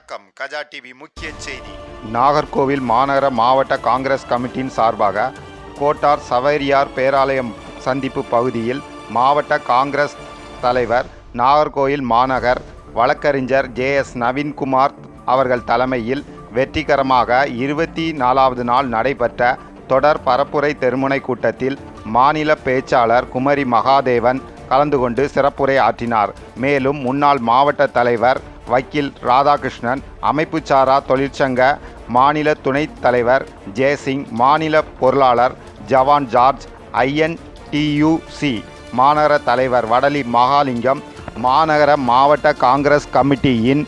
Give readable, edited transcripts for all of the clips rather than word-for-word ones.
வணக்கம். கஜா டிவி முக்கிய செய்தி. நாகர்கோவில் மாநகர மாவட்ட காங்கிரஸ் கமிட்டியின் சார்பாக கோட்டார் சவேரியார் பேராலயம் சந்திப்பு பகுதியில் மாவட்ட காங்கிரஸ் தலைவர், நாகர்கோவில் மாநகர் வழக்கறிஞர் JS நவீன்குமார் அவர்கள் தலைமையில் வெற்றிகரமாக 24வது நாள் நடைபெற்ற தொடர் பரப்புரை தெருமுனை கூட்டத்தில் மாநில பேச்சாளர் குமரி மகாதேவன் கலந்து கொண்டு சிறப்புரை ஆற்றினார். மேலும் முன்னாள் மாவட்ட தலைவர் வக்கீல் ராதாகிருஷ்ணன், அமைப்புச்சாரா தொழிற்சங்க மாநில துணைத் தலைவர் ஜெயசிங், மாநில பொருளாளர் ஜவான் ஜார்ஜ், INTUC மாநகர தலைவர் வடலி மகாலிங்கம், மாநகர மாவட்ட காங்கிரஸ் கமிட்டியின்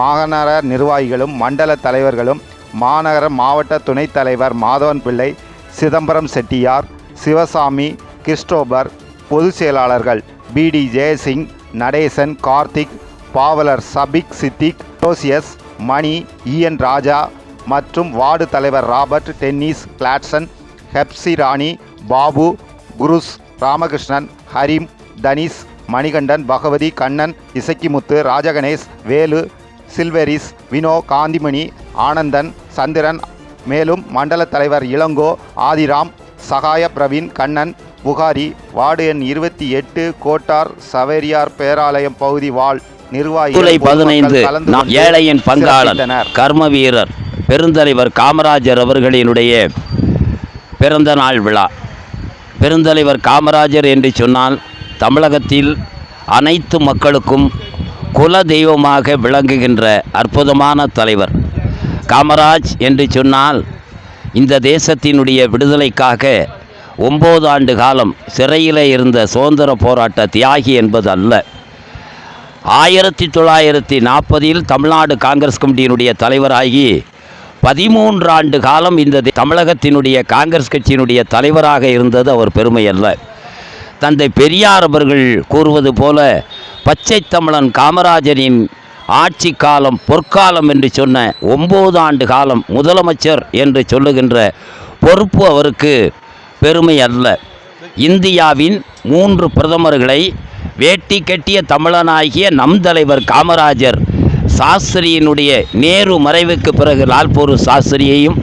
மாநகர நிர்வாகிகளும் மண்டல தலைவர்களும், மாநகர மாவட்ட துணைத் தலைவர் மாதவன் பிள்ளை, சிதம்பரம் செட்டியார், சிவசாமி, கிறிஸ்டோபர், பொதுச் செயலாளர்கள் BD ஜெயசிங், நடேசன், கார்த்திக், பாவலர் சபிக் சித்திக், ரோசியஸ், மணி, EN ராஜா மற்றும் வார்டு தலைவர் ராபர்ட், டென்னிஸ், கிளாட்சன், ஹெப்சி ராணி, பாபு, குருஸ், ராமகிருஷ்ணன், ஹரிம், தனிஸ், மணிகண்டன், பகவதி, கண்ணன், இசக்கிமுத்து, ராஜகணேஷ், வேலு, சில்வரிஸ், வினோ, காந்திமணி, ஆனந்தன், சந்திரன், மேலும் மண்டல தலைவர் இளங்கோ, ஆதிராம், சகாய பிரவீன், கண்ணன், புகாரி, வார்டு எண் 28 கோட்டார் சவேரியார் பேராலயம் பகுதி வாழ் நிர்வாகிகள் 15 ஏழையின் பங்காளர், கர்ம வீரர், பெருந்தலைவர் காமராஜர் அவர்களினுடைய பிறந்த நாள் விழா. பெருந்தலைவர் காமராஜர் என்று சொன்னால் தமிழகத்தில் அனைத்து மக்களுக்கும் குல தெய்வமாக விளங்குகின்ற அற்புதமான தலைவர். காமராஜ் என்று சொன்னால் இந்த தேசத்தினுடைய விடுதலைக்காக 9 ஆண்டு காலம் சிறையில் இருந்த சுதந்திர போராட்ட தியாகி என்பது அல்ல. 1940 தமிழ்நாடு காங்கிரஸ் கமிட்டியினுடைய தலைவராகி 13 ஆண்டு காலம் இந்த தமிழகத்தினுடைய காங்கிரஸ் கட்சியினுடைய தலைவராக இருந்தது அவர் பெருமை அல்ல. தந்தை பெரியார் அவர்கள் கூறுவது போல பச்சை தமிழன் காமராஜரின் ஆட்சி காலம் பொற்காலம் என்று சொன்ன 9 ஆண்டு காலம் முதலமைச்சர் என்று சொல்லுகின்ற பொறுப்பு அவருக்கு பெருமை அல்ல. இந்தியாவின் 3 பிரதமர்களை வேட்டி கட்டிய தமிழனாகிய நம் தலைவர் காமராஜர் சாஸ்திரியினுடைய நேரு மறைவுக்கு பிறகு லால்பூர் சாஸ்திரியையும்,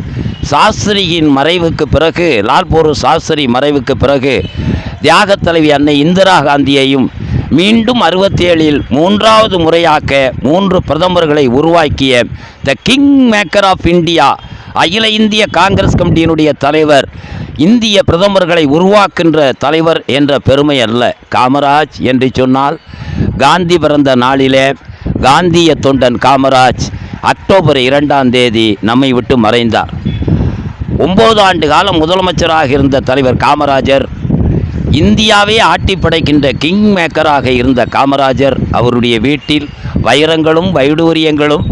சாஸ்திரியின் மறைவுக்கு பிறகு லால்பூர் சாஸ்திரி மறைவுக்கு பிறகு தியாக தலைவி அன்னை இந்திரா காந்தியையும் மீண்டும் 67 3வது முறையாக்க 3 பிரதமர்களை உருவாக்கிய the kingmaker of India அகில இந்திய காங்கிரஸ் கமிட்டியினுடைய தலைவர், இந்திய பிரதமர்களை உருவாக்கின்ற தலைவர் என்ற பெருமை அல்ல. காமராஜ் என்று சொன்னால் காந்தி பிறந்த நாளிலே காந்திய தொண்டன் காமராஜ் அக்டோபர் 2ஆம் தேதி நம்மை விட்டு மறைந்தார். 9 ஆண்டு காலம் முதலமைச்சராக இருந்த தலைவர் காமராஜர், இந்தியாவே ஆட்டி படைக்கின்ற கிங் மேக்கராக இருந்த காமராஜர் அவருடைய வீட்டில் வைரங்களும் வைடூரியங்களும்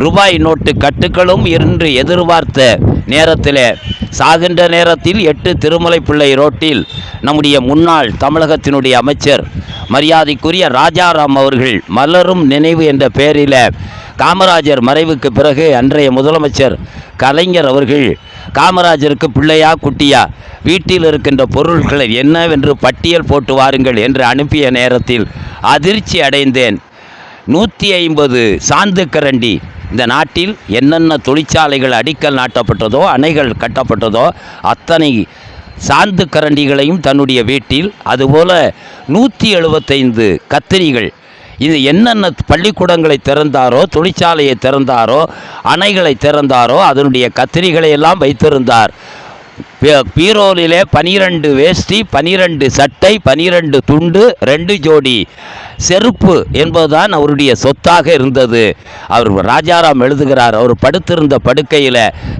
ரூபாய் நோட்டு கட்டுக்களும் என்று எதிர்பார்த்த நேரத்தில் சாகின்ற நேரத்தில் 8 திருமலை பிள்ளை ரோட்டில் நம்முடைய முன்னாள் தமிழகத்தினுடைய அமைச்சர் மரியாதைக்குரிய ராஜாராம் அவர்கள் மலரும் நினைவு என்ற பெயரில் காமராஜர் மறைவுக்கு பிறகு அன்றைய முதலமைச்சர் கலைஞர் அவர்கள் காமராஜருக்கு பிள்ளையா குட்டியா வீட்டில் இருக்கின்ற பொருட்களை என்னவென்று பட்டியல் போட்டு வாருங்கள் என்று அனுப்பிய நேரத்தில் அதிர்ச்சி அடைந்தேன். 150 சாந்து கரண்டி, இந்த நாட்டில் என்னென்ன தொழிற்சாலைகள் அடிக்கல் நாட்டப்பட்டதோ அணைகள் கட்டப்பட்டதோ அத்தனை சாந்து கரண்டிகளையும் தன்னுடைய வீட்டில், அதுபோல் 175 கத்திரிகள், இது என்னென்ன பள்ளிக்கூடங்களை திறந்தாரோ தொழிற்சாலையை திறந்தாரோ அணைகளை திறந்தாரோ அதனுடைய கத்திரிகளை எல்லாம் வைத்திருந்தார். பீரோலிலே 12 வேஷ்டி, 12 சட்டை, 12 துண்டு, 2 ஜோடி செருப்பு என்பதுதான் அவருடைய சொத்தாக இருந்தது. அவர் ராஜாராம் எழுதுகிறார், அவர் படுத்திருந்த படுக்கையில்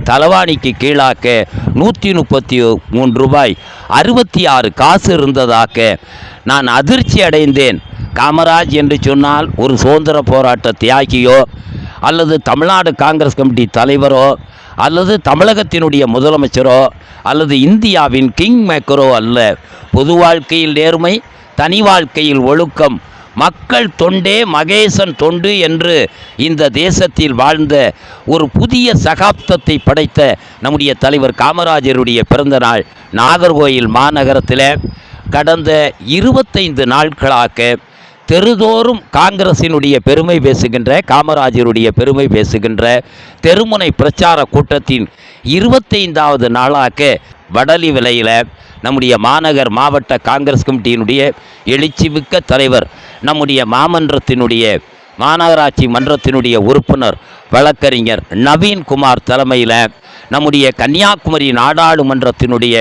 தலவாணிக்கு கீழாக்க 133 ரூபாய் 66 காசு இருந்ததாக நான் அதிர்ச்சி அடைந்தேன். காமராஜ் என்று சொன்னால் ஒரு சுதந்திர போராட்ட தியாகியோ அல்லது தமிழ்நாடு காங்கிரஸ் கமிட்டி தலைவரோ அல்லது தமிழகத்தினுடைய முதலமைச்சரோ அல்லது இந்தியாவின் கிங் மேக்கரோ அல்ல. பொது வாழ்க்கையில் நேர்மை, தனி வாழ்க்கையில் ஒழுக்கம், மக்கள் தொண்டே மகேசன் தொண்டு என்று இந்த தேசத்தில் வாழ்ந்த ஒரு புதிய சகாப்தத்தை படைத்த நம்முடைய தலைவர் காமராஜருடைய பிறந்த நாள் நாகர்கோவில் மாநகரத்தில் கடந்த 25 நாட்களாக தெருதோறும் காங்கிரசினுடைய பெருமை பேசுகின்ற, காமராஜருடைய பெருமை பேசுகின்ற தெருமுனை பிரச்சார கூட்டத்தின் 25வது நாளாக வடலி விலையில் நம்முடைய மாநகர் மாவட்ட காங்கிரஸ் கமிட்டியினுடைய எழுச்சிமிக்க தலைவர், நம்முடைய மாமன்றத்தினுடைய மாநகராட்சி மன்றத்தினுடைய உறுப்பினர் வழக்கறிஞர் நவீன்குமார் தலைமையில் நம்முடைய கன்னியாகுமரி நாடாளுமன்றத்தினுடைய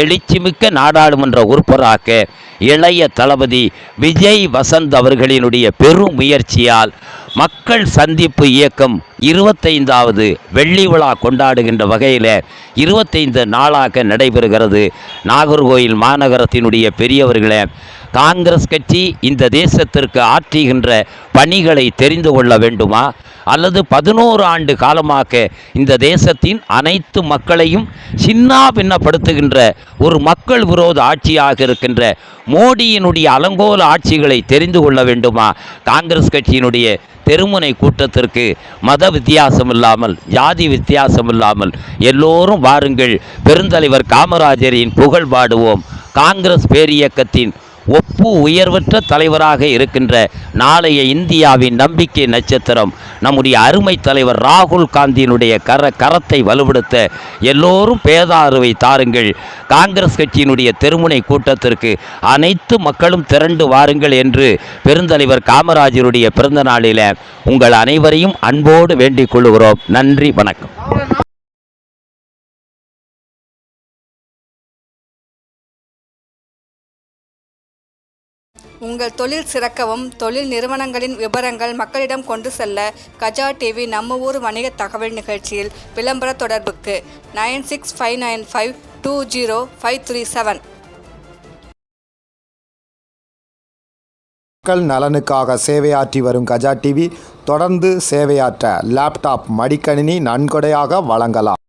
எழுச்சிமிக்க நாடாளுமன்ற உறுப்பினராக இளைய தளபதி விஜய் வசந்த் அவர்களினுடைய பெரும் முயற்சியால் மக்கள் சந்திப்பு இயக்கம் 25வது வெள்ளி விழா கொண்டாடுகின்ற வகையில் 25 நாளாக நடைபெறுகிறது. நாகர்கோயில் மாநகரத்தினுடைய பெரியவர்களே, காங்கிரஸ் கட்சி இந்த தேசத்திற்கு ஆற்றுகின்ற பணிகளை தெரிந்து கொள்ள வேண்டுமா, அல்லது 11 ஆண்டு காலமாக இந்த தேசத்தின் அனைத்து மக்களையும் சின்னாபின்னப்படுத்துகின்ற ஒரு மக்கள் விரோத ஆட்சியாக இருக்கின்ற மோடியினுடைய அலங்கோல ஆட்சிகளை தெரிந்து கொள்ள வேண்டுமா? காங்கிரஸ் கட்சியினுடைய தெருமுனை கூட்டத்திற்கு மத வித்தியாசம் இல்லாமல், ஜாதி வித்தியாசம் இல்லாமல் எல்லோரும் வாருங்கள், பெருந்தலைவர் காமராஜரின் புகழ் பாடுவோம். காங்கிரஸ் பேரியக்கத்தின் ஒப்பு உயர்வற்ற தலைவராக இருக்கின்ற நாளைய இந்தியாவின் நம்பிக்கை நட்சத்திரம் நம்முடைய அருமை தலைவர் ராகுல் காந்தியினுடைய கரத்தை வலுப்படுத்த எல்லோரும் பேதாறுவை தாருங்கள். காங்கிரஸ் கட்சியினுடைய தெருமுனை கூட்டத்திற்கு அனைத்து மக்களும் திரண்டு வாருங்கள் என்று பெருந்தலைவர் காமராஜருடைய பிறந்த நாளில் உங்கள் அனைவரையும் அன்போடு வேண்டிக் கொள்கிறோம். நன்றி, வணக்கம். உங்கள் தொழில் சிறக்கவும், தொழில் நிறுவனங்களின் விவரங்கள் மக்களிடம் கொண்டு செல்ல கஜா டிவி நம்ம ஊர் வணிக தகவல் நிகழ்ச்சியில் விளம்பர தொடர்புக்கு 9659520537. மக்கள் நலனுக்காக சேவையாற்றி வரும் கஜா டிவி தொடர்ந்து சேவையாற்ற லேப்டாப், மடிக்கணினி நன்கொடையாக வழங்கலாம்.